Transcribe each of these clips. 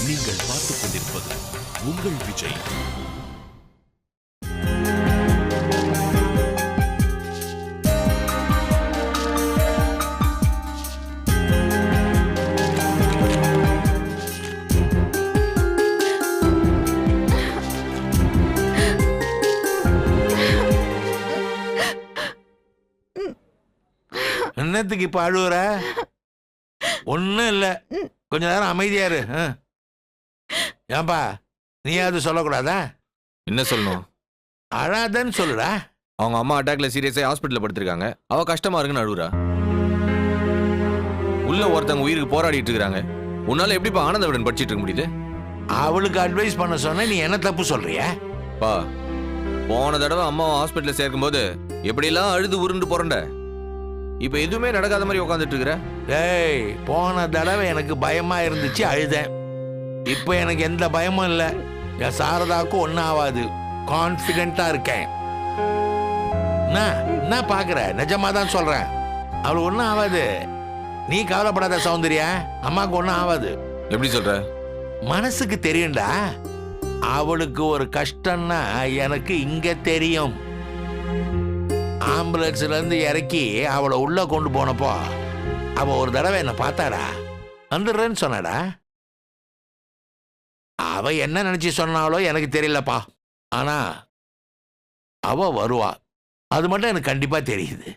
நீங்கள் பார்த்துக் கொண்டிருப்பது உங்கள் விஜய். என்னத்துக்கு இப்ப அழுவுற? ஒன்னும் இல்ல, கொஞ்ச நேரம் அமைதியா இரு. ஏன்பா நீயாவது சொல்லக்கூடாதா? என்ன சொல்லணும்? அழாதன்னு சொல்லுடா. அவங்க அம்மா அட்டாக்ல சீரியஸா ஹாஸ்பிட்டல்ல படுத்திருக்காங்க. அவ கஷ்டமா இருக்குன்னு அழுகுறா. உள்ள ஒருத்தங்க உயிருக்கு போராடிட்டு இருக்காங்க. உன்னால எப்படிப்பா ஆனந்த விடன் படிச்சிட்டு இருக்க முடியுது? அவளுக்கு அட்வைஸ் பண்ண சொன்ன, நீ என்ன தப்பு சொல்றியா? பா, போன தடவை அம்மா ஹாஸ்பிட்டல்ல சேர்க்கும் போது எப்படிலாம் அழுது உருண்டு போறண்ட. இப்ப எதுவுமே நடக்காத மாதிரி உட்காந்துட்டு இருக்கிற. டேய், போன தடவை எனக்கு பயமா இருந்துச்சு, அழுதேன். இப்ப எனக்கு எந்த பயமும் இல்ல. என் சாரதாவுக்கும் ஒன்னும் ஆகாது, கான்பிடென்டா இருக்கேன். என்ன பாக்குற? நிஜமா தான் சொல்றேன், அவளுக்கு ஒன்னும் ஆகாது. நீ கவலைப்படாத சௌந்தர்யா, அம்மாவுக்கு ஒன்னும் ஆகாது. எப்படி சொல்ற? மனசுக்கு தெரியும்டா. அவளுக்கு ஒரு கஷ்டம்னா எனக்கு இங்க தெரியும். ஆம்புலன்ஸ்ல இருந்து இறக்கி அவளை உள்ள கொண்டு போனப்போ அவ ஒரு தடவை என்ன பார்த்தாடா, வந்துடுறேன்னு சொன்னாடா. அவ என்ன நினைச்சு சொன்னாலோ எனக்கு தெரியலப்பா, ஆனா அவ வருவா, அது மட்டும் எனக்கு கண்டிப்பா தெரியுது.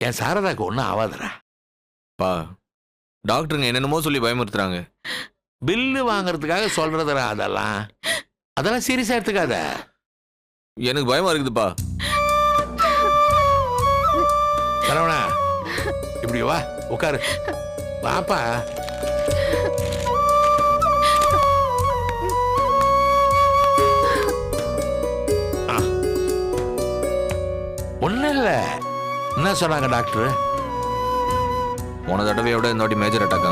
என் சாரதாக்கு ஒன்றும் ஆகாதுடா. பா, டாக்டருங்க என்னென்னமோ சொல்லி பயமுறுத்துறாங்க. பில்லு வாங்குறதுக்காக சொல்றதுடா அதெல்லாம் சீரியஸா எடுத்துக்காத. எனக்கு பயமா இருக்குதுப்பா. சரவணா, இப்படி வா, உட்காரு. வாப்பா. ஒன்னும் இல்ல. என்ன சொன்னாங்க டாக்டர்? போன தடவையோட இந்த வாட்டி மேஜர் அட்டாக்கா,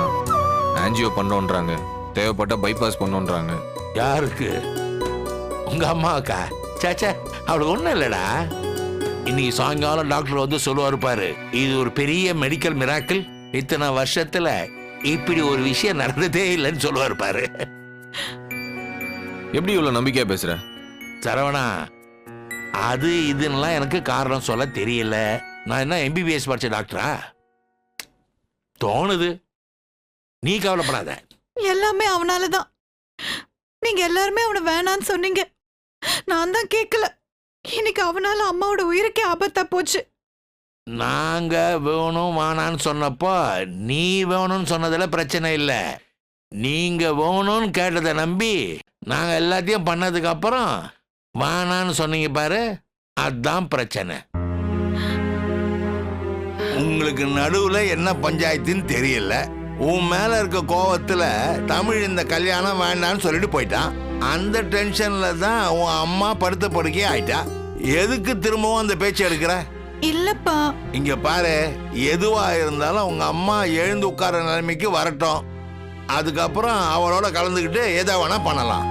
ஆன்ஜியோ பண்ணோன்றாங்க, தேவைப்பட்ட பைபாஸ் பண்ணோன்றாங்க. யாருக்கு? உங்க அம்மாவுக்கா? சாச்சா, அவளுக்கு ஒன்றும் இல்லடா. இன்னைக்கு சாயங்காலம் டாக்டர் வந்து சொல்லுவாரு பாரு, இது ஒரு பெரிய மெடிக்கல் மிராக்கிள், இத்தனை வருஷத்துல இப்படி ஒரு விஷயம் நடந்ததே இல்லைன்னு சொல்லுவாரு பாரு. எப்படி இவ்வளவு நம்பிக்கையா பேசுற? சரவணா, அது இதுன்னெல்லாம் எனக்கு காரணம் சொல்ல தெரியல. நான் என்ன எம்பிபிஎஸ் படிச்ச டாக்டரா? தோணுது. நீ கவலைப்படாத. எல்லாமே அவனாலதான். நீங்க எல்லாருமே அவனை வேணான்னு சொன்னீங்க, நான் தான் கேட்கல. இன்னைக்கு அவனால அம்மாவோட உயிருக்கே ஆபத்தா போச்சு. நாங்க வேணும் வேணான்னு சொன்னப்போ நீ வேணும்னு சொன்னதுல பிரச்சனை இல்லை. நீங்க வேணும்னு கேட்டதை நம்பி நாங்க எல்லாத்தையும் பண்ணதுக்கு அப்புறம் வேணான்னு சொன்னீங்க பாரு, அதுதான் பிரச்சனை. உங்களுக்கு நடுவுல என்ன பஞ்சாயத்துன்னு தெரியல. உன் மேல இருக்க கோவத்துல தமிழ் இந்த கல்யாணம் வேண்டான்னு சொல்லிட்டு போயிட்டான். அந்த டென்ஷன்ல தான் உன் அம்மா படுத்த படுக்கே ஆயிட்டா. எதுக்கு திரும்பவும் அந்த பேச்சு எடுக்கிற? இல்லப்பா, இங்க பாரு, எதுவா இருந்தாலும் உங்க அம்மா எழுந்து உட்கார நிலைமைக்கு வரட்டும். அதுக்கப்புறம் அவளோட கலந்துக்கிட்டு எதை வேணா பண்ணலாம்.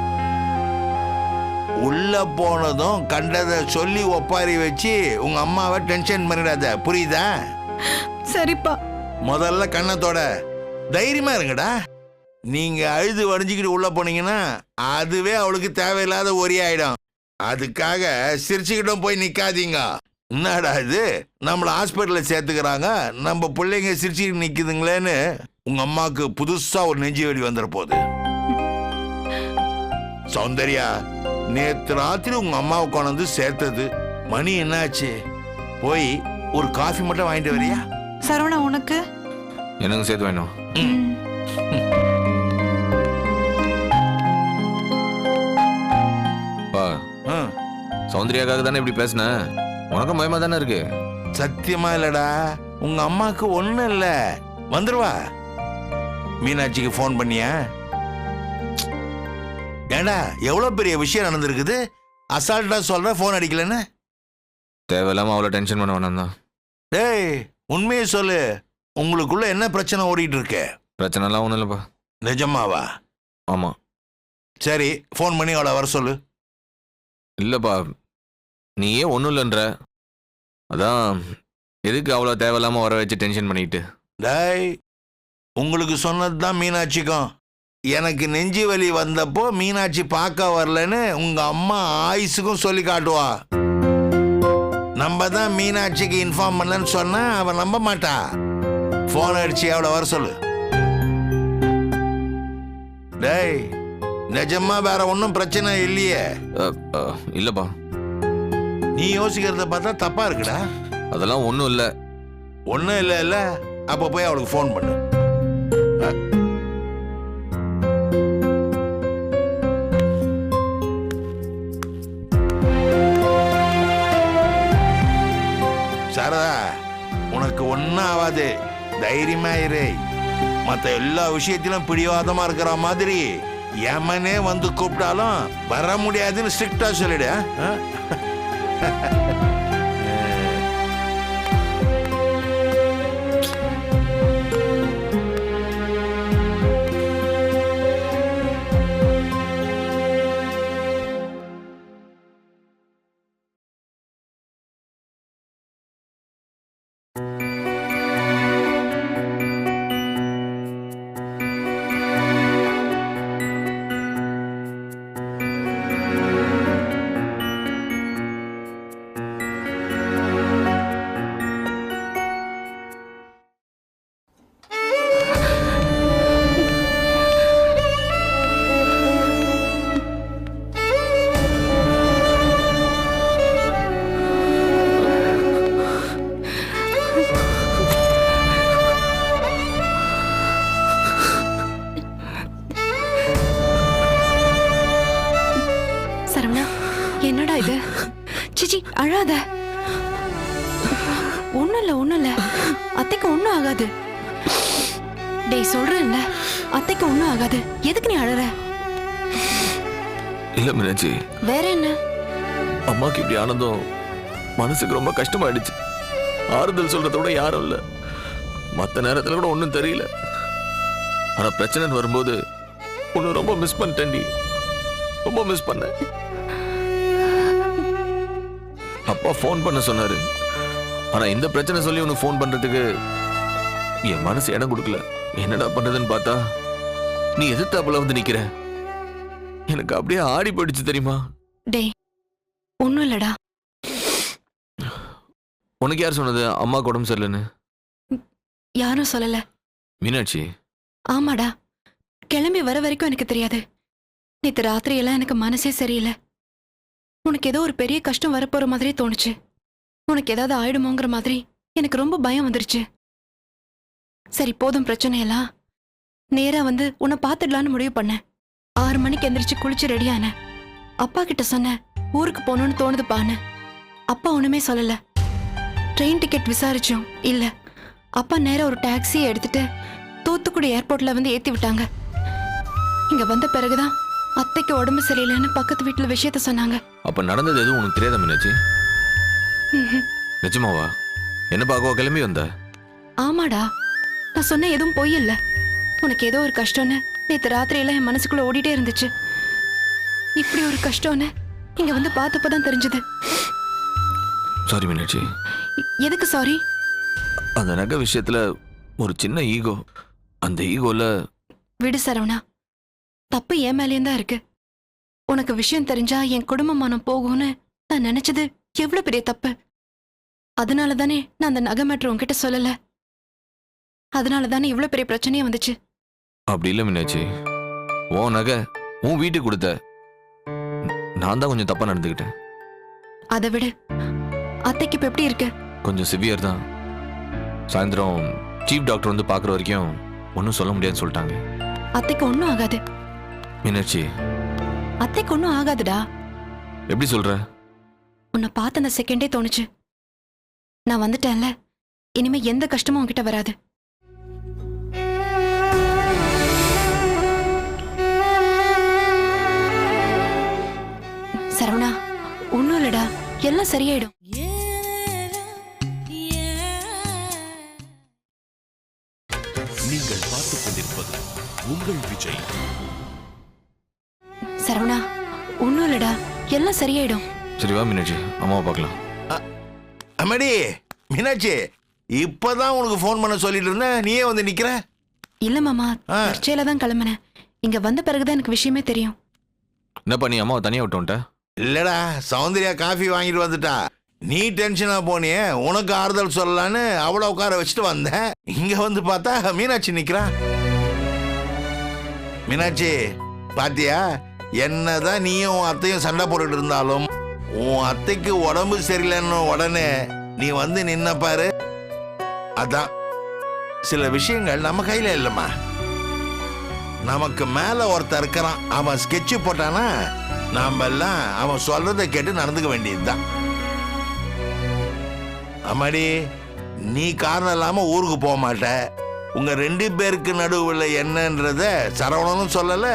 உள்ள போனதும் கண்டதை சொல்லி ஒப்பாரி வச்சு உங்க அம்மாவை டென்ஷன் பண்ணிடாத, புரியுதா? சரிப்பா. முதல்ல கண்ணத்தோட தைரியமா இருங்கடா. நீங்க அழுது வடிஞ்சுக்கிட்டு உள்ள போனீங்கன்னா அதுவே அவளுக்கு தேவையில்லாத ஒரே ஆயிடும். அதுக்காக சிரிச்சுக்கிட்டும் போய் நிக்காதீங்க. என்னடா இது, நம்மள ஹாஸ்பிட்டல்ல சேர்த்துக்கிறாங்க, நம்ம பிள்ளைங்க சிரிச்சுக்கிட்டு நிக்குதுங்களேன்னு உங்க அம்மாவுக்கு புதுசா ஒரு நெஞ்சு வலி வந்துட போகுது. சௌந்தர்யா, நேத்து ராத்திரி உங்க அம்மாவை கொண்டு வந்து சேர்த்தது. மணி என்னாச்சு? போய் ஒரு காஃபி மட்டும் வாங்கிட்டு வரியா? சரவணா, உனக்கு எனக்கு சேர்த்து வேணும். சௌந்தர்யாக்காக தானே இப்படி பேசின? உனக்கும் பயமா தானே இருக்கு? சத்தியமா இல்லடா, உங்க அம்மாக்கு ஒண்ணும் இல்ல, வந்துருவா. மீனாட்சிக்கு போன் பண்ணியா? ஏண்டா, எவ்வளவு பெரிய விஷயம் நடந்திருக்குது, அசால்ட்டா சொல்ற போன் அடிக்கலன்னு? தேவையில்லாம அவ்வளவு டென்ஷன் பண்ண வேணாம் தான். டேய், உண்மையை சொல்லு, உங்களுக்குள்ள என்ன பிரச்சனை ஓடிட்டு இருக்கு? பிரச்சனை எல்லாம் ஒண்ணும் இல்லப்பா. நிஜமாவா? ஆமா. சரி, போன் பண்ணி அவளை வர சொல்லு. இல்லப்பா, நீ ஏன் ஒன்றும் இல்லைன்ற, அதான் எதுக்கு அவ்வளோ தேவையில்லாமல் வர வச்சு டென்ஷன் பண்ணிக்கிட்டு? டேய், உங்களுக்கு சொன்னது தான் மீனாட்சிக்கும். எனக்கு நெஞ்சு வலி வந்தப்போ மீனாட்சி பார்க்க வரலன்னு உங்க அம்மா ஆயுசுக்கும் சொல்லி காட்டுவா. நம்ம தான் மீனாட்சிக்கு இன்ஃபார்ம் பண்ணலன்னு சொன்னா அவன் நம்ப மாட்டா. போன் அடிச்சு அவளை வர சொல்லு. டேய், நிஜமா வேற ஒன்றும் பிரச்சனை இல்லையே? இல்லப்பா. நீ யோசிக்கிறத பார்த்தா தப்பா இருக்குடா. அதெல்லாம் ஒன்றும் இல்லை. ஒன்றும் இல்லை இல்லை. அப்போ போய் அவளுக்கு ஃபோன் பண்ணு. சாரதா, உனக்கு ஒன்றும் ஆகாது, தைரியமா இரு. மற்ற எல்லா விஷயத்திலும் பிடிவாதமா இருக்கிற மாதிரி யமனே வந்து கூப்பிட்டாலும் வர முடியாதுன்னு ஸ்ட்ரிக்டா சொல்லிடு. என்னடா இது? சிச்சி, அழாத. ஒண்ணும் இல்ல. அத்தைக்கு ஒண்ணும் ஆகாது. டேய், சொல்றேன்ல, அத்தைக்கு ஒண்ணும் ஆகாது. எதுக்கு நீ அழற? இல்ல மீனாட்சி. வேற என்ன? அம்மாக்கு இப்படி ஆனதும் மனசுக்கு ரொம்ப கஷ்டமாயிடுச்சு. ஆறுதல் சொல்றத விட யாரும் இல்ல. மத்த நேரத்துல கூட ஒன்றும் தெரியல. ஆனா பிரச்சனை வரும்போது ஒன்னு ரொம்ப மிஸ் பண்ணிட்டேன்டி. ரொம்ப மிஸ் பண்ண. அப்பா ஃபோன் பண்ண சொன்னாரு. ஆனா இந்த பிரச்சனை சொல்லி உனக்கு ஃபோன் பண்றதுக்கு என் மனசு இடம் கொடுக்கல. என்னடா பண்றதுன்னு பார்த்தா நீ எதிர்த்தாப்புல வந்து நிக்கிற. எனக்கு அப்படியே ஆடி போயிடுச்சு தெரியுமா? டேய், ஒண்ணும் இல்லடா. உனக்கு யார் சொன்னது அம்மா உடம்பு சரியில்லைன்னு? யாரும் சொல்லல. மீனாட்சி. ஆமாடா, கிளம்பி வர வரைக்கும் எனக்கு தெரியாது. நேத்து ராத்திரி எல்லாம் எனக்கு மனசே சரியில்லை. உனக்கு ஏதோ ஒரு பெரிய கஷ்டம் வரப்போற மாதிரி தோணுச்சு. உனக்கு ஏதாவது ஆயிடுமோங்கிற மாதிரி எனக்கு ரொம்ப பயம் வந்துருச்சு. சரி, போதும் பிரச்சனையெல்லாம். நேரா வந்து உன்னை பார்த்துடலான்னு முடிவு பண்ணேன். 6 மணிக்கு எந்திரிச்சு குளிச்சு ரெடியான. அப்பா கிட்ட சொன்னேன், ஊருக்கு போகணும்னு தோணுதுப்பான்னு. அப்பா ஒண்ணுமே சொல்லல. ட்ரெயின் டிக்கெட் விசாரிச்சோம், இல்ல. அப்பா நேரா ஒரு டாக்ஸியை எடுத்துட்டு தூத்துக்குடி ஏர்போர்ட்ல வந்து ஏத்தி விட்டாங்க. இங்க வந்த பிறகுதான் அத்தைக்கு உடம்பு சரியில்லைன்னு பக்கத்து வீட்டுல விஷயத்த சொன்னாங்க. அப்ப நடந்தது எதுவும் உனக்கு தெரியாத மீனாட்சி? நிஜமாவா? என்ன பார்க்கவா கிளம்பி வந்த? ஆமாடா, நான் சொன்ன எதுவும் பொய் இல்ல. உனக்கு ஏதோ ஒரு கஷ்டம்னு நேத்து ராத்திரி எல்லாம் என் மனசுக்குள்ள ஓடிட்டே இருந்துச்சு. இப்படி ஒரு கஷ்டம்னு இங்க வந்து பார்த்தப்பதான் தெரிஞ்சது. சாரி மீனாட்சி. எதுக்கு சாரி? அந்த நகை விஷயத்துல ஒரு சின்ன ஈகோ. அந்த ஈகோல. விடு சரவணா, தப்பு என் மேலேயும் தான் இருக்கு. உனக்கு விஷயம் தெரிஞ்சா என் குடும்ப மானம் போகும்னு நான் நினைச்சது எவ்வளவு பெரிய தப்பு. அதனால தானே நான் அந்த நகை மேட்ரு உன்கிட்ட சொல்லல. அதனால தானே இவ்வளவு பெரிய பிரச்சனையே வந்துச்சு. அப்படி இல்ல மீனாட்சி. உன் நகை உன் வீட்டுக்கு கொடுத்த. நான் தான் கொஞ்சம் தப்பா நடந்துக்கிட்டேன். அதை விடு, அத்தைக்கு இப்ப எப்படி இருக்கு? கொஞ்சம் சிவியர் தான். சாயந்தரம் சீஃப் டாக்டர் வந்து பாக்குற வரைக்கும் ஒன்றும் சொல்ல முடியாதுன்னு சொல்லிட்டாங்க. அத்தைக்கு ஒன்னும் ஆகாது மீனாட்சி. அத்தைக்கு ஒன்னும் ஆகாதுடா. எப்படி சொல்ற? உன்னை பார்த்த அந்த செகண்டே தோணுச்சு, நான் வந்துட்டேன்ல, இனிமே எந்த கஷ்டமும் உன்கிட்ட வராது. சரவணா, ஒன்னும் இல்லடா, எல்லாம் சரியாயிடும். நீங்கள் பார்த்துக் கொண்டிருப்பது உங்கள் விஜய். சரவணா, ஒன்னும் இல்லடா, எல்லாம் சரியாயிடும். சரி வா மீனாட்சி, அம்மாவை பார்க்கலாம். அம்மாடி, மீனாட்சி, இப்பதான் உனக்கு ஃபோன் பண்ண சொல்லிட்டு இருந்தேன், நீயே வந்து நிக்கிற. இல்ல மாமா, தற்செயலா தான் கிளம்பினேன். இங்க வந்த பிறகுதான் எனக்கு விஷயமே தெரியும். என்ன பண்ணி அம்மாவை தனியா விட்டு வந்துட்ட? இல்லடா, சௌந்தர்யா காஃபி வாங்கிட்டு வந்துட்டா. நீ டென்ஷனா போனியே, உனக்கு ஆறுதல் சொல்லலான்னு அவளை உட்கார வச்சுட்டு வந்தேன். இங்க வந்து பார்த்தா மீனாட்சி நிக்கிறா. மீனாட்சி பாத்தியா, என்னதான் நீயும் உன் அத்தையும் சண்டை போட்டுட்டு இருந்தாலும் உன் அத்தைக்கு உடம்பு சரியில்லைன்னு உடனே நீ வந்து நின்ன பாரு. அதான் சில விஷயங்கள் நம்ம கையில இல்லம்மா. நமக்கு மேல ஒருத்தர் இருக்கிறான், அவன் ஸ்கெட்ச் போட்டானா நாம எல்லாம் அவன் சொல்றதை கேட்டு நடந்துக்க வேண்டியதுதான். அம்மாடி, நீ காரணம் இல்லாம ஊருக்கு போக மாட்ட. உங்க 2 பேருக்கு நடுவில் என்னன்றத சரவணனும் சொல்லல,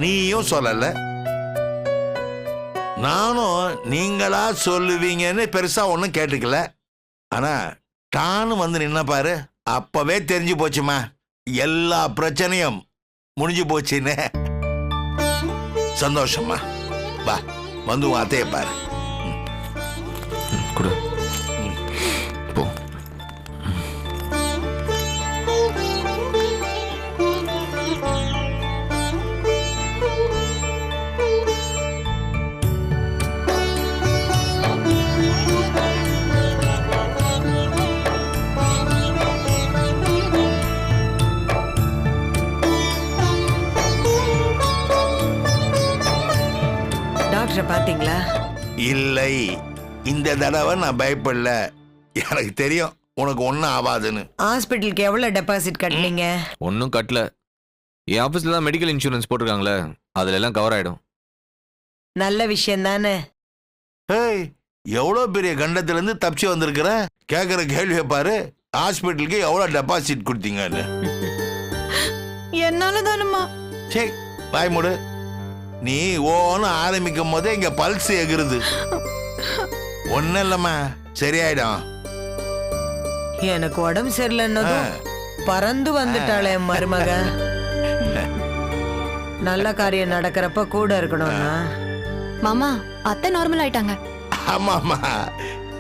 நீயும் சொல்லல. நானும் நீங்களா சொல்லுவீங்கன்னு பெருசா ஒன்றும் கேட்டுக்கல. ஆனா டானு வந்து நின்ன பாரு, அப்பவே தெரிஞ்சு போச்சுமா எல்லா பிரச்சனையும் முடிஞ்சு போச்சுன்னு. சந்தோஷமா வா, வந்து உன் அத்தையை பாரு. கொடு. போ. டாக்டரை பாத்தீங்களா? இல்லை, இந்த தடவை நான் பயப்படல. எனக்கு தெரியும் உனக்கு ஒன்றும் ஆகாதுன்னு. ஹாஸ்பிட்டலுக்கு எவ்வளவு டெபாசிட் கட்டினீங்க? ஒன்றும் கட்டல. என் ஆஃபீஸில் தான் மெடிக்கல் இன்சூரன்ஸ் போட்டிருக்காங்களே, அதுல எல்லாம் கவர் ஆயிடும். நல்ல விஷயம் தானே. ஏய், எவ்வளோ பெரிய கண்டத்திலேருந்து தப்பிச்சு வந்திருக்கிற. கேட்குற கேள்வியை பாரு, ஹாஸ்பிட்டலுக்கு எவ்வளோ டெபாசிட் கொடுத்தீங்கன்னு. என்னால தானுமா? சே, பாய் மூடு. நீ ஓன்னு ஆரம்பிக்கும் போதே இங்க பல்ஸ் எகிருது. ஒன்னும் இல்லம்மா, சரியாயிடும். எனக்கு உடம்பு சரியில்லைன்னதும் பறந்து வந்துட்டாளே என் மருமக. நல்ல காரியம் நடக்கிறப்ப கூட இருக்கணும்னா. மாமா, அத்தை நார்மல் ஆயிட்டாங்க. ஆமாம்மா,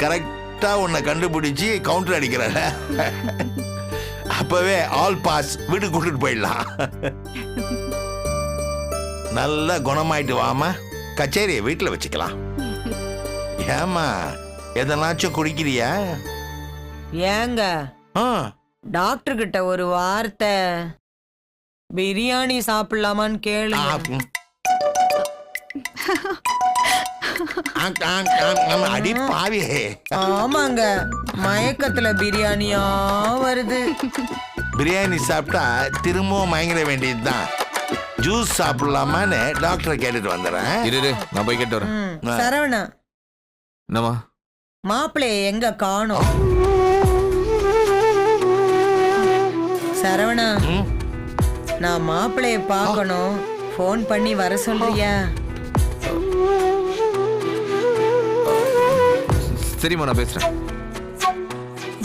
கரெக்டா உன்னை கண்டுபிடிச்சி கவுண்டர் அடிக்கிறாள். அப்பவே ஆல் பாஸ், வீட்டுக்கு கூட்டிட்டு போயிடலாம். நல்லா குணமாயிட்டு வாமா, கச்சேரியை வீட்டில் வச்சுக்கலாம். ஏமா, எதனாச்சும் குடிக்கிறியா? ஏங்க டாக்டர் கிட்ட ஒரு வார்த்தை பிரியாணி சாப்பிடலாமான்னு கேளுங்க. அடி பாவியே. ஆமாங்க, மயக்கத்துல பிரியாணியா வருது. பிரியாணி சாப்பிட்டா திரும்பவும் மயங்கிட வேண்டியதுதான். ஜூஸ் சாப்பிடலாமான்னு டாக்டரை கேட்டுட்டு வந்துடுறேன். இரு, நான் போய் கேட்டு வரேன். சரவணா, என்னம்மா? மாப்பிள்ளைய எங்க காணோம்? சரவணா, நான் மாப்பிள்ளைய பார்க்கணும். ஃபோன் பண்ணி வர சொல்றியா? சரிம்மா, நான் பேசுறேன்.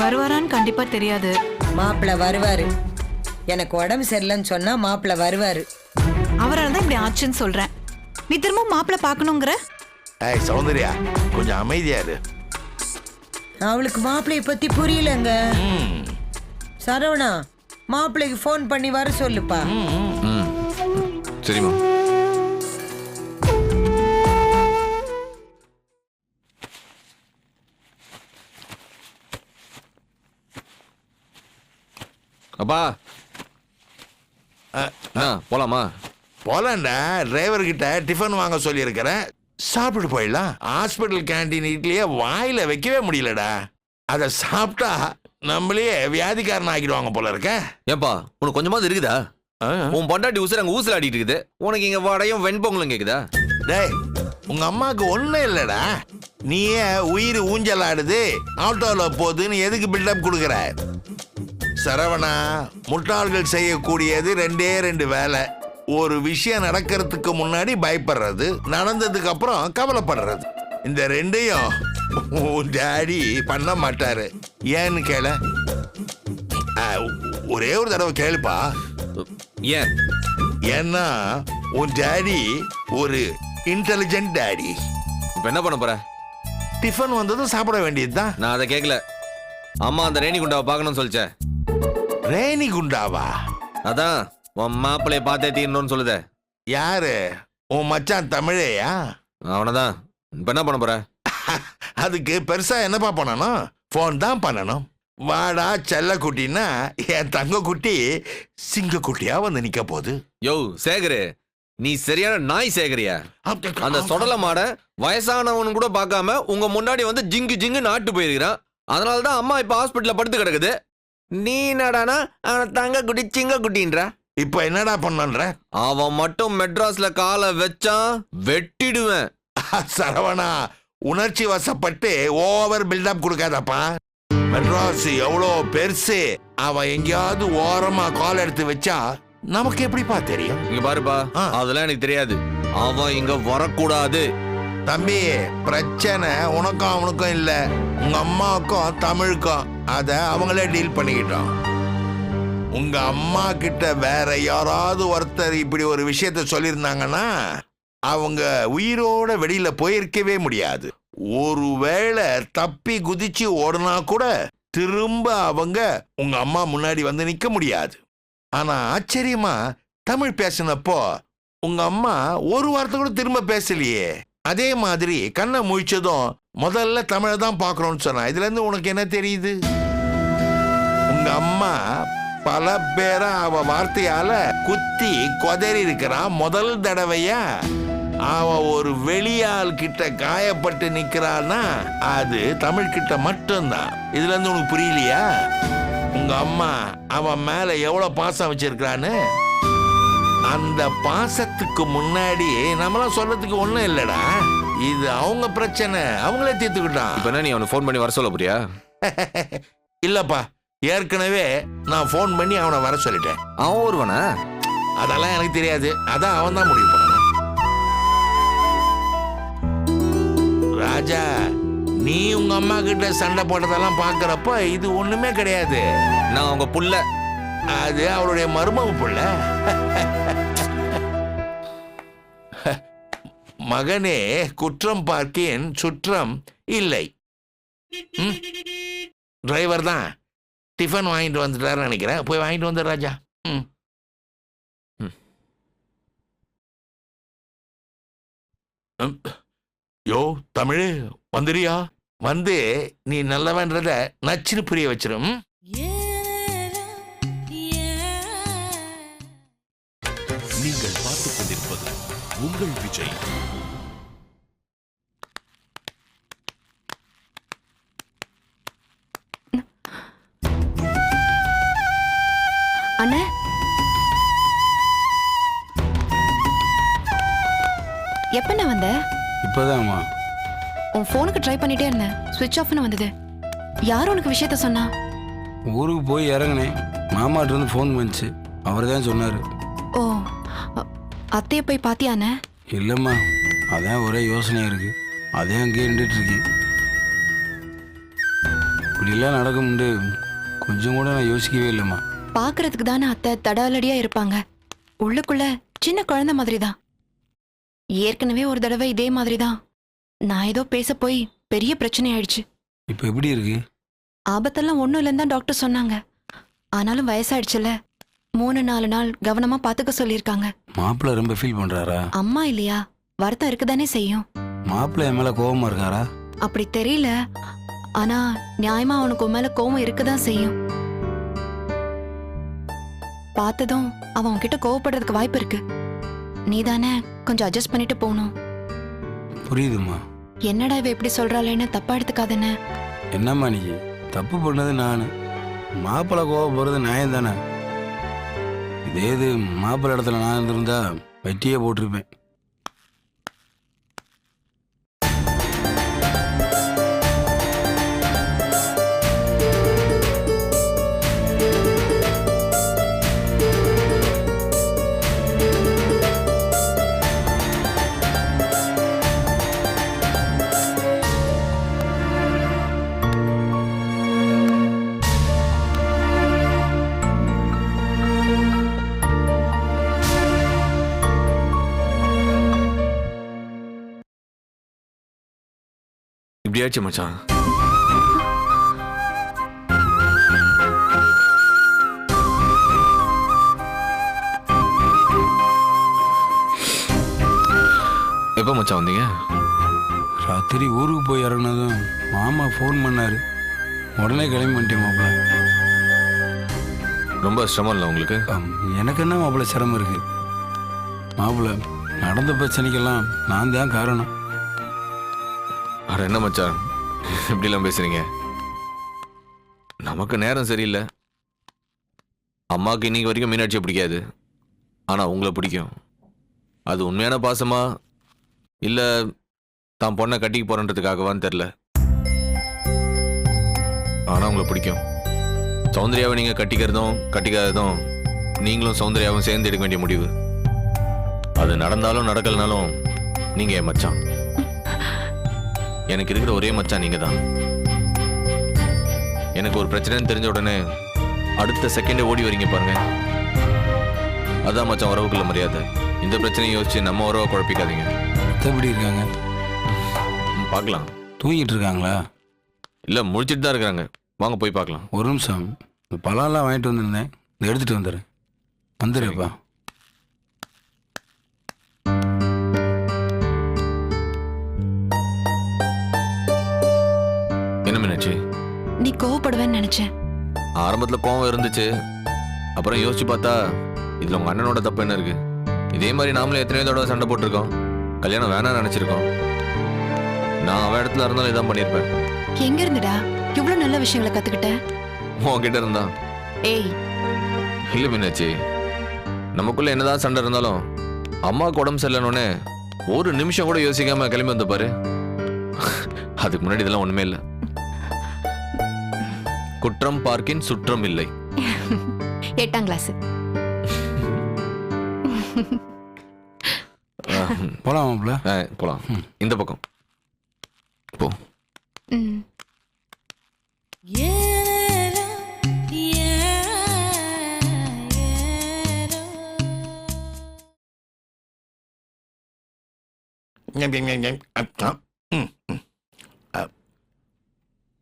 வருவாரான்னு கண்டிப்பா தெரியாது. மாப்பிள்ளை வருவாரு. எனக்கு உடம்பு சரியில்லைன்னு சொன்னா மாப்பிள்ளை வருவாரு. அவரால் தான் இப்படி ஆச்சுன்னு சொல்றேன். நீ திரும்ப மாப்பிள்ளை பார்க்கணுங்கிற? ஏய் சௌந்தர்யா, கொஞ்சம் அமைதியா இரு. அவளுக்கு மாப்பிள்ளைய பத்தி புரியலங்க. சரவணா, மாப்பிள்ளைக்கு ஃபோன் பண்ணி வர சொல்லுப்பா. சரிம்மா. அப்பா, போலாமா? போலாண்டா, டிரைவர் கிட்ட டிஃபன் வாங்க சொல்லியிருக்கிறேன், சாப்பிட்டு போயிடலாம். ஹாஸ்பிட்டல் கேண்டீன் இட்லியே வாயில வைக்கவே முடியலடா. அதை சாப்பிட்டா நம்மளே வியாதிக்காரன் ஆக்கிடுவாங்க போல இருக்க. ஏன்பா, உனக்கு கொஞ்சமாவது இருக்குதா? உன் பொண்டாட்டி உசுர அங்க ஊசல் ஆடிட்டு இருக்குது, உனக்கு இங்க வடையும் வெண்பொங்கலும் கேக்குதா? டேய், உங்க அம்மாவுக்கு ஒண்ணும் இல்லடா. நீயே உயிர் ஊஞ்சல் ஆடுது, ஆட்டோல போகுதுன்னு எதுக்கு பில்டப் கொடுக்குற? சரவணா, முட்டாள்கள் செய்யக்கூடியது 2 வேலை. ஒரு விஷயம் நடக்கிறதுக்கு முன்னாடி பயப்படுறது, நடந்ததுக்கு அப்புறம் கவலைப்படுறது. இந்த 2ஐயும் உன் டாடி பண்ண மாட்டாரு. ஏன்னு கேள, ஒரே ஒரு தடவை கேளுப்பா. ஏன்? ஏன்னா உன் டாடி ஒரு இன்டெலிஜென்ட் டாடி. இப்ப என்ன பண்ண போற? டிஃபன் வந்ததும் சாப்பிட வேண்டியதுதான். நான் அதை கேட்கல. அம்மா அந்த ரேணி குண்டாவை பார்க்கணும்னு சொல்லிச்சே. ரேணி குண்டாவா? அதான் உன் மாப்பிள்ளைய பார்த்தே தீரணும்னு சொல்லுதே. யாரு? உன் மச்சான் தமிழையா? அவனதான். இப்ப என்ன பண்ண போற? அதுக்கு பெருசா என்னப்பா பண்ணணும்? ஃபோன் தான் பண்ணணும். வாடா செல்ல குட்டின்னா என் தங்க குட்டி சிங்க குட்டியா வந்து நிக்க போகுது. யோ சேகரு, நீ சரியான நாய் சேகரியா? அந்த சொடல மாட வயசானவனு கூட பார்க்காம உங்க முன்னாடி வந்து ஜிங்கு ஜிங்கு நாட்டு போயிருக்கிறான். அதனாலதான் அம்மா இப்ப ஹாஸ்பிட்டல்ல படுத்து கிடக்குது. நீ என்னடானா அவன் தங்க குட்டி சிங்க குட்டின்ற. இப்ப என்னடா பண்ணன்ற? அவன் மட்டும் மெட்ராஸ்ல காலை வச்சான் வெட்டிடுவேன். சரவணா, உணர்ச்சி வசப்பட்டு ஓவர் பில்டப் கொடுக்காதப்பா. மெட்ராஸ் எவ்வளோ பெருசு. அவன் எங்கேயாவது ஓரமா கால் எடுத்து வச்சா நமக்கு எப்படிப்பா தெரியும்? இங்க பாருப்பா, அதெல்லாம் எனக்கு தெரியாது. அவன் இங்க வரக்கூடாது. தம்பி, பிரச்சனை உனக்கும் அவனுக்கும் இல்ல, உங்க அம்மாவுக்கும் தமிழுக்கும். அத அவங்களே டீல் பண்ணிக்கிட்டோம். உங்க அம்மா கிட்ட வேற யாராவது ஒருத்தர் இப்படி ஒரு விஷயத்த சொல்லியிருந்தாங்கன்னா அவங்க உயிரோட வெளியில போயிருக்கவே முடியாது. ஒருவேளை தப்பி குதிச்சு ஓடுனா கூட திரும்ப அவங்க உங்க அம்மா முன்னாடி வந்து நிக்க முடியாது. ஆனா ஆச்சரியமா தமிழ் பேசினப்போ உங்க அம்மா ஒரு வார்த்தை கூட திரும்ப பேசலையே. அதே மாதிரி கண்ணை முழிச்சதும் முதல்ல தமிழை தான் பார்க்கணும்னு சொன்னா. இதுல இருந்து உனக்கு என்ன தெரியுது? உங்க அம்மா பல பேரை அவ வார்த்தையால குத்தி கொதறி இருக்கிறான். முதல் தடவையா அவ ஒரு வெளியாள் கிட்ட காயப்பட்டு நிக்கிறான்னா அது தமிழ் கிட்ட மட்டும்தான். இதுல இருந்து உனக்கு புரியலையா? உங்க அம்மா அவன் மேல எவ்வளவு பாசம் வச்சிருக்கான்னு. அந்த பாசத்துக்கு முன்னாடி நம்மளாம் சொல்றதுக்கு ஒண்ணும் இல்லடா. இது அவங்க பிரச்சனை, அவங்களே தீர்த்துக்கிட்டான். இப்ப என்ன நீ அவனை ஃபோன் பண்ணி வர சொல்ல போறியா? இல்லப்பா, ஏற்கனவே நான் ஃபோன் பண்ணி அவனை வர சொல்லிட்டேன். அவன் ஒருவனா? அதெல்லாம் எனக்கு தெரியாது. அதான் அவன் தான் முடிவு பண்ணணும். ராஜா, நீ உங்க அம்மா கிட்ட சண்டை போட்டதெல்லாம் பாக்குறப்ப இது ஒண்ணுமே கிடையாது. நான் உங்க புள்ள. அது அவளுடைய மருமக புள்ள. மகனே, குற்றம் பார்க்கேன் சுற்றம் இல்லை. டிரைவர் தான் டிஃபன் வாங்கிட்டு வந்துட்டாரு நினைக்கிறேன். போய் வாங்கிட்டு வந்து ராஜா. யோ தமிழ், வந்துறியா? வந்து நீ நல்லவன்றத நச்சுன்னு புரிய வச்சிரும். நீங்கள் பார்த்துக் கொண்டிருப்பது உங்கள் விஜய். அண்ணே, எப்ப வந்த? இப்போதான்மா. உன் போனுக்கு ட்ரை பண்ணிட்டே இருந்தேன், ஸ்விட்ச் ஆஃப்னு வந்தது. யார் உனக்கு விஷயத்த சொன்னா? ஊருக்கு போய் இறங்கினேன், மாமாட்ட இருந்து ஃபோன் வந்துச்சு. அவர் தான் சொன்னார். ஓ, அத்தையை போய் பாத்தியாண்ணே? இல்லைம்மா, அதான் ஒரே யோசனையாக இருக்குது. அதே அங்கேயே இருந்துட்டுருக்கேன். இப்படிலாம் நடக்கும்னு கொஞ்சம் கூட நான் யோசிக்கவே இல்லைம்மா. பாக்குறதுக்கு தானே அத்தை தடாலடியா இருப்பாங்க. உள்ளுக்குள்ள சின்ன குழந்தை மாதிரி தான். ஏற்கனவே ஒரு தடவை இதே மாதிரி தான் நான் ஏதோ பேச போய் பெரிய பிரச்சனை ஆயிடுச்சு. இப்போ எப்படி இருக்கு? ஆபத்தெல்லாம் ஒன்றும் இல்லைன்னு தான் டாக்டர் சொன்னாங்க. ஆனாலும் வயசாயிடுச்சுல, 3-4 நாள் கவனமா பாத்துக்க சொல்லியிருக்காங்க. மாப்பிள்ளை ரொம்ப ஃபீல் பண்ணுறாரா? அம்மா இல்லையா, வருத்தம் இருக்குதானே செய்யும். மாப்பிள்ளை என் மேலே கோபமாக இருக்காரா? அப்படி தெரியல, ஆனா நியாயமா அவனுக்கு உன் மேல கோவம் இருக்குதான் செய்யும். பார்த்ததும் அவன் உன்கிட்ட கோவப்படுறதுக்கு வாய்ப்பு இருக்கு. நீதானே கொஞ்சம் அட்ஜஸ்ட் பண்ணிட்டு போகணும். புரியுதுமா. என்னடா இவ இப்படி சொல்றாளேன்னு தப்பா எடுத்துக்காதேன்னு. என்னம்மா நீ தப்பு பண்ணது நான். மாப்பிள்ளை கோவப்படுறது நியாயம் தானே. இதே இது மாப்பிள்ளை இடத்துல நான் இருந்திருந்தா வெட்டியே போட்டிருப்பேன். இப்படியாச்சு மச்சான். எப்போ மச்சான் வந்தீங்க? ராத்திரி ஊருக்கு போய் இறங்கினதும் மாமா ஃபோன் பண்ணாரு. உடனே கிளம்பி வந்துட்டேன் மாப்பிள்ள. ரொம்ப சிரமம் இல்லை உங்களுக்கு? எனக்கு என்ன மாப்பிள்ள சிரமம் இருக்கு? மாப்பிள்ள நடந்த பிரச்சனைக்கெல்லாம் நான் தான் காரணம். அட என்ன மச்சான் இப்படிலாம் பேசுறீங்க? நமக்கு நேரம் சரியில்லை. அம்மாவுக்கு இன்னைக்கு வரைக்கும் மீனாட்சியை பிடிக்காது, ஆனால் உங்களை பிடிக்கும். அது உண்மையான பாசமா இல்லை தான் பொண்ணை கட்டிக்கு போறன்றதுக்காகவான்னு தெரில, ஆனால் உங்களை பிடிக்கும். சௌந்தர்யாவை நீங்கள் கட்டிக்கிறதும் கட்டிக்காததும் நீங்களும் சௌந்தர்யாவும் சேர்ந்து எடுக்க வேண்டிய முடிவு. அது நடந்தாலும் நடக்கலனாலும் நீங்கள் என் மச்சான். எனக்கு இருக்கிற ஒரே மச்சான் நீங்கள் தான். எனக்கு ஒரு பிரச்சனைன்னு தெரிஞ்ச உடனே அடுத்த செகண்டே ஓடி வரீங்க பாருங்க. அதான் மச்சான் உறவுக்குள்ள மரியாதை. இந்த பிரச்சனையை யோசிச்சு நம்ம உறவை குழப்பிக்காதீங்க. எப்படி இருக்காங்க? பார்க்கலாம். தூங்கிட்டு இருக்காங்களா? இல்லை முடிச்சிட்டு தான் இருக்கிறாங்க. வாங்க போய் பார்க்கலாம். ஒரு நிமிஷம், பழம்லாம் வாங்கிட்டு வந்திருந்தேன், இதை எடுத்துட்டு வந்துடுறேன். வந்துடுப்பா. என்ன மீனாட்சி? நீ கோவப்படுவேன்னு நினைச்சேன். ஆரம்பத்தில் கோவம் இருந்துச்சு, அப்புறம் யோசிச்சு பார்த்தா இதில் உங்கள் அண்ணனோட தப்பு என்ன இருக்கு? இதே மாதிரி நாமளும் எத்தனையோ தடவை சண்டை போட்டிருக்கோம், கல்யாணம் வேணாம்னு நினச்சிருக்கோம். நான் அவன் இடத்துல இருந்தாலும் இதான் பண்ணியிருப்பேன். எங்க இருந்துடா இவ்வளவு நல்ல விஷயங்களை கத்துக்கிட்ட? உன்கிட்ட இருந்தா. ஏய் இல்லை மீனாட்சி, நமக்குள்ள என்னதான் சண்டை இருந்தாலும் அம்மாவுக்கு உடம்பு சரியில்லைன்னு ஒரு நிமிஷம் கூட யோசிக்காம கிளம்பி வந்து பாரு. அதுக்கு முன்னாடி இதெல்லாம் ஒண்ணுமே இல்லை. குற்றம் பார்க்கின் சுற்றம் இல்லை. 8ஆம் கிளாஸ். போலாம் மாப்பிள்ள. போலாம். இந்த பக்கம் போ.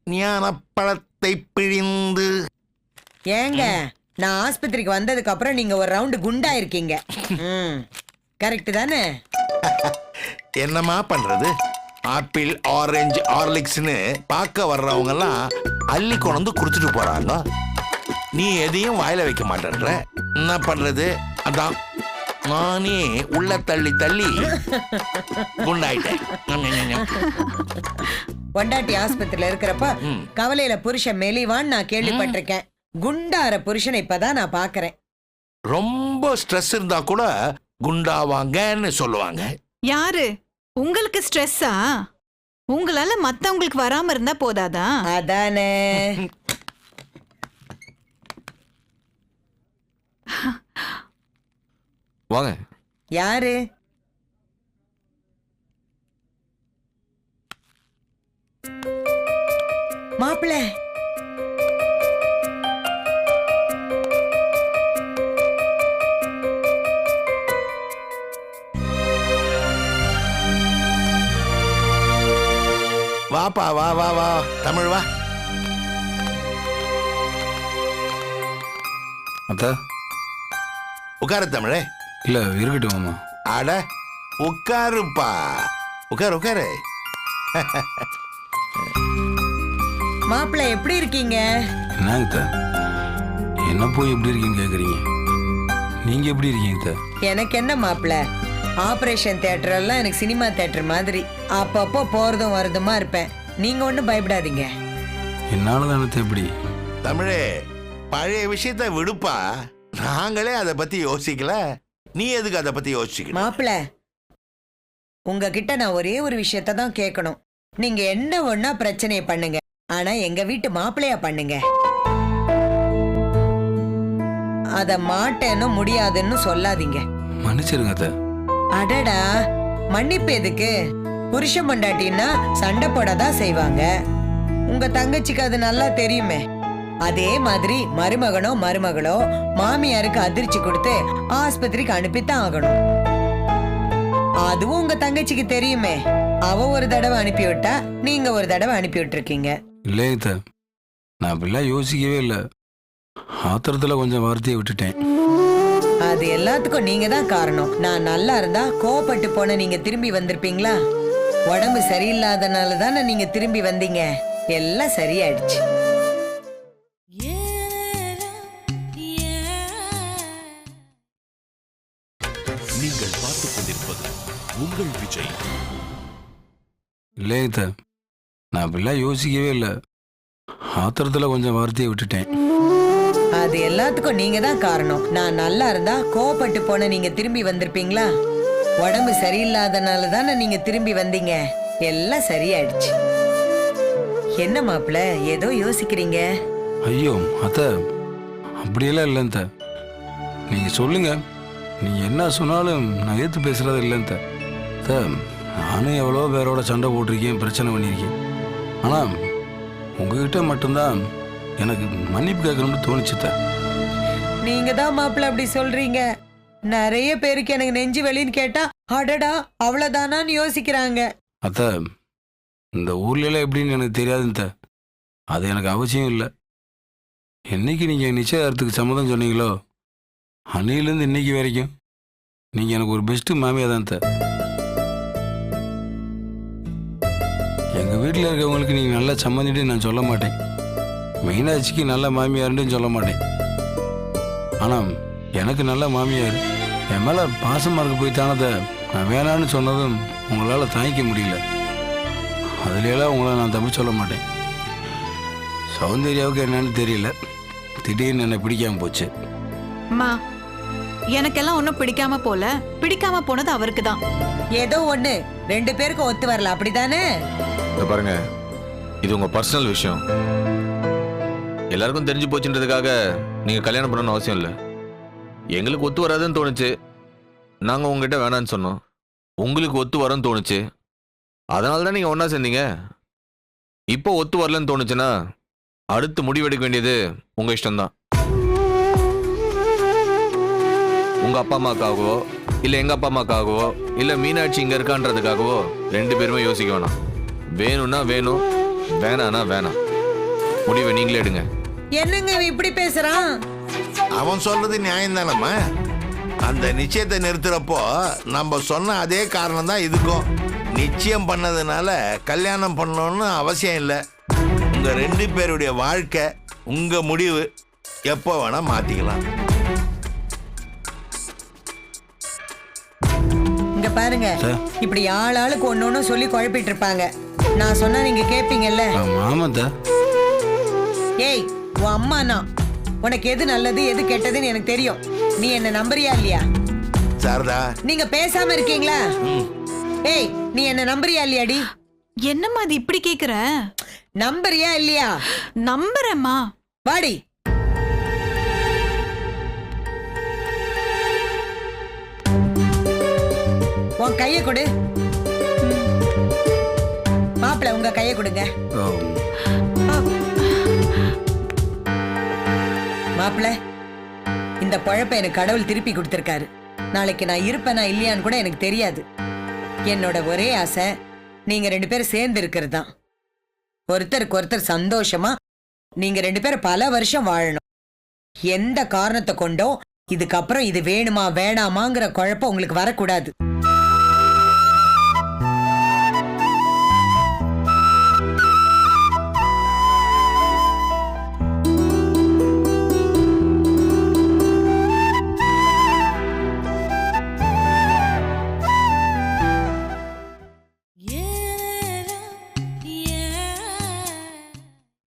ஞானப்பழத்தை பிழிந்து. ஏங்க, நான் ஆஸ்பத்திரிக்கு வந்ததுக்கு அப்புறம் நீங்க ஒரு ரவுண்டு குண்டா இருக்கீங்க. கரெக்ட் தானே? என்னமா பண்றது? ஆப்பிள், ஆரஞ்சு, ஹார்லிக்ஸ்னு பார்க்க வர்றவங்க எல்லாம் அள்ளி கொண்டு குடிச்சிட்டு போறாங்க. நீ எதையும் வாயில வைக்க மாட்டேன்ற. என்ன பண்றது? அதான் நானே உள்ள தள்ளி தள்ளி குண்டாயிட்டேன். பொண்டாட்டி ஆஸ்பத்திரியில இருக்கிறப்ப கவலையில புருஷன் மெலிவான்னு நான் கேள்விப்பட்டிருக்கேன். குண்டார புருஷனை இப்பதான் நான் பாக்குறேன். ரொம்ப ஸ்ட்ரெஸ் இருந்தா கூட குண்டாவாங்கன்னு சொல்லுவாங்க. யாரு உங்களுக்கு ஸ்ட்ரெஸ்ஸா? உங்களால மத்தவங்களுக்கு வராம இருந்தா போதாதா? அதானே. வாங்க. யாரு? மாப்பிள்ள. வாப்பா, வா வா வா தமிழ் வா. அத்தா உட்காரு தமிழே. இல்லை இருக்கட்டும் மாமா. அட உட்காருப்பா, உட்காரு உட்காரு. மாப்பிள்ள எப்படி இருக்கீங்க? என்னங்க என்ன போய் எப்படி இருக்கீங்கன்னு கேட்குறீங்க? நீங்கள் எப்படி இருக்கீங்க? எனக்கு என்ன மாப்பிள்ள, ஆபரேஷன் தியேட்டர் எல்லாம் எனக்கு சினிமா தியேட்டர் மாதிரி அப்பப்போ போறதும் வரதுமா இருப்பேன். நீங்க ஒன்றும் பயப்படாதீங்க. என்னால தானே எப்படி? தமிழே, பழைய விஷயத்த விடுப்பா. நாங்களே அதை பத்தி யோசிக்கல, நீ எதுக்கு அதை பத்தி யோசிக்கல? மாப்பிள்ள, உங்ககிட்ட நான் ஒரே ஒரு விஷயத்த தான் கேட்கணும். நீங்க என்ன ஒண்ணா பிரச்சனையை பண்ணுங்க, ஆனா எங்க வீட்டு மாப்பிள்ளையா பண்ணுங்க. அத மாட்டேன்னு முடியாதுன்னு சொல்லாதீங்க. மன்னிச்சிருங்க அத்தை. அடடா, மன்னிப்பு எதுக்கு? புருஷன் பொண்டாட்டின்னா சண்டை போடதான் செய்வாங்க. உங்க தங்கச்சிக்கு அது நல்லா தெரியுமே. அதே மாதிரி மருமகனோ மருமகளோ மாமியாருக்கு அதிர்ச்சி கொடுத்து ஆஸ்பத்திரிக்கு அனுப்பித்தான் ஆகணும். அதுவும் உங்க தங்கச்சிக்கு தெரியுமே. அவ ஒரு தடவை அனுப்பி விட்டா, நீங்க ஒரு தடவை அனுப்பி விட்டுருக்கீங்க. இல்லைங்க, நான் அப்படிலாம் யோசிக்கவே இல்லை. ஆத்திரத்தில் கொஞ்சம் வார்த்தையை விட்டுட்டேன். அது எல்லாத்துக்கும் நீங்க தான் காரணம். நான் நல்லா இருந்தா கோவப்பட்டு போன நீங்க திரும்பி வந்திருப்பீங்களா? உடம்பு சரியில்லாதனால தானே நீங்க திரும்பி வந்தீங்க. எல்லாம் சரியாயிடுச்சு. நீங்கள் பார்த்துக் கொண்டிருப்பது உங்கள் விஜய். இல்லைங்க அத்தை, நான் அப்படிலாம் யோசிக்கவே இல்லை. ஆத்திரத்தில் கொஞ்சம் வார்த்தையை விட்டுட்டேன். அது எல்லாத்துக்கும் நீங்க தான் காரணம். நான் நல்லா இருந்தா கோவப்பட்டு போன நீங்க திரும்பி வந்திருப்பீங்களா? உடம்பு சரியில்லாதனால தானே நீங்க திரும்பி வந்தீங்க. எல்லாம் சரியாயிடுச்சு. என்ன மாப்பிள்ள ஏதோ யோசிக்கிறீங்க? ஐயோ அத்தை, அப்படியெல்லாம் இல்லைங்க அத்தை. நீங்கள் சொல்லுங்க. நீங்கள் என்ன சொன்னாலும் நான் ஏற்று பேசுகிறது இல்லைங்க அத்தை. நானும் எவ்வளோ பேரோட சண்டை போட்டிருக்கேன், பிரச்சனை பண்ணியிருக்கேன். ஆனால் உங்ககிட்ட மட்டும்தான் எனக்கு மன்னிப்பு கேட்கணும்னு தோணுச்சுத்த. நீங்க தான் மாப்பிள்ள அப்படி சொல்றீங்க. நிறைய பேருக்கு எனக்கு நெஞ்சு வெளின்னு கேட்டா அடடா அவ்வளவுதானான்னு யோசிக்கிறாங்க. அத்தை, இந்த ஊர்லெல்லாம் எப்படின்னு எனக்கு தெரியாதுங்க. அது எனக்கு அவசியம் இல்லை. என்னைக்கு நீங்கள் நிச்சயதார்த்தத்துக்கு சம்மதம் சொன்னீங்களோ அன்னையிலேருந்து இன்னைக்கு வரைக்கும் நீங்கள் எனக்கு ஒரு பெஸ்ட்டு மாமியாக தான் அத்தை. எங்கள் வீட்டில் இருக்கவங்களுக்கு நீங்கள் நல்லா சம்மந்திட்டு நான் சொல்ல மாட்டேன். மீனாட்சிக்கு நல்ல மாமியாருன்னு சொல்ல மாட்டேன். ஆனால் எனக்கு நல்ல மாமியார் என் மேலே பாசமாக இருக்க போய் தானதை நான் வேணான்னு சொன்னதும் உங்களால் தாங்கிக்க முடியல. அதுலையெல்லாம் உங்களை நான் தப்பு சொல்ல மாட்டேன். சௌந்தர்யாவுக்கு என்னன்னு தெரியல, திடீர்னு என்னை பிடிக்காம போச்சு. அம்மா, எனக்கெல்லாம் ஒன்றும் பிடிக்காம போல. பிடிக்காம போனது அவருக்கு தான். ஏதோ ஒண்ணு ரெண்டு பேருக்கும் ஒத்து வரல, அப்படிதானே? பாருங்க, இது உங்க பர்சனல் விஷயம். எல்லாருக்கும் தெரிஞ்சு போச்சுன்றதுக்காக நீங்க கல்யாணம் பண்ணணும்னு அவசியம் இல்லை. எங்களுக்கு ஒத்து வராதுன்னு தோணுச்சு, நாங்க உங்ககிட்ட வேணான்னு சொன்னோம். உங்களுக்கு ஒத்து வரன்னு தோணுச்சு, அதனால தான் நீங்க ஒன்னா சேர்ந்தீங்க. இப்போ ஒத்து வரலன்னு தோணுச்சுன்னா அடுத்து முடிவெடுக்க வேண்டியது உங்க இஷ்டம்தான். உங்க அப்பா அம்மாக்காகவோ இல்ல எங்க அப்பா அம்மாக்காகவோ இல்ல மீனாட்சி இங்க இருக்கான்றதுக்காகவோ ரெண்டு பேருமே யோசிக்க வேணாம். வேணும்னா வேணும், வேணானா வேணாம். முடிவை நீங்களே எடுங்க. என்னங்க இவன் இப்படி பேசுறான்? அவன் சொல்றது நியாயம் தானம்மா. அந்த நிச்சயத்தை நிறுத்துறப்போ நம்ம சொன்ன அதே காரணம் தான் இதுக்கும். நிச்சயம் பண்ணதுனால கல்யாணம் பண்ணணும்னு அவசியம் இல்லை. உங்க ரெண்டு பேருடைய வாழ்க்கை உங்க முடிவு, எப்போ வேணா மாத்திக்கலாம். இங்க பாருங்க, இப்படி ஆளாளுக்கு ஒன்னொன்னு சொல்லி குழப்பிட்டு இருப்பாங்க. நான் சொன்னா நீங்க கேப்பீங்கல்ல? ஆமாத்த. ஏய், உன் அம்மா நான் உனக்கு எது நல்லது எது கெட்டதுன்னு எனக்கு தெரியும். நீ என்ன நம்புறியா இல்லையா? சாரதா, நீங்க பேசாம இருக்கீங்களா? ஏய், நீ என்ன நம்புறியா இல்லையாடி? என்னம்மா அது இப்படி கேக்குற? நம்புறியா இல்லையா? நம்புறேம்மா. வாடி. உன் கைய கொடு. மாப்பிள்ள உங்க கைய கொடுங்க. மாப்பிள்ள, இந்த பழப்ப எனக்கு கடவுள் திருப்பி கொடுத்திருக்காரு. நாளைக்கு நான் இருப்பேனா இல்லையான்னு கூட எனக்கு தெரியாது. என்னோட ஒரே ஆசை நீங்க ரெண்டு பேரும் சேர்ந்து இருக்கிறது தான். ஒருத்தருக்கு ஒருத்தர் சந்தோஷமா நீங்க ரெண்டு பேரும் பல வருஷம் வாழணும். எந்த காரணத்தை கொண்டோ இதுக்கப்புறம் இது வேணுமா வேணாமாங்கிற குழப்பம் உங்களுக்கு வரக்கூடாது.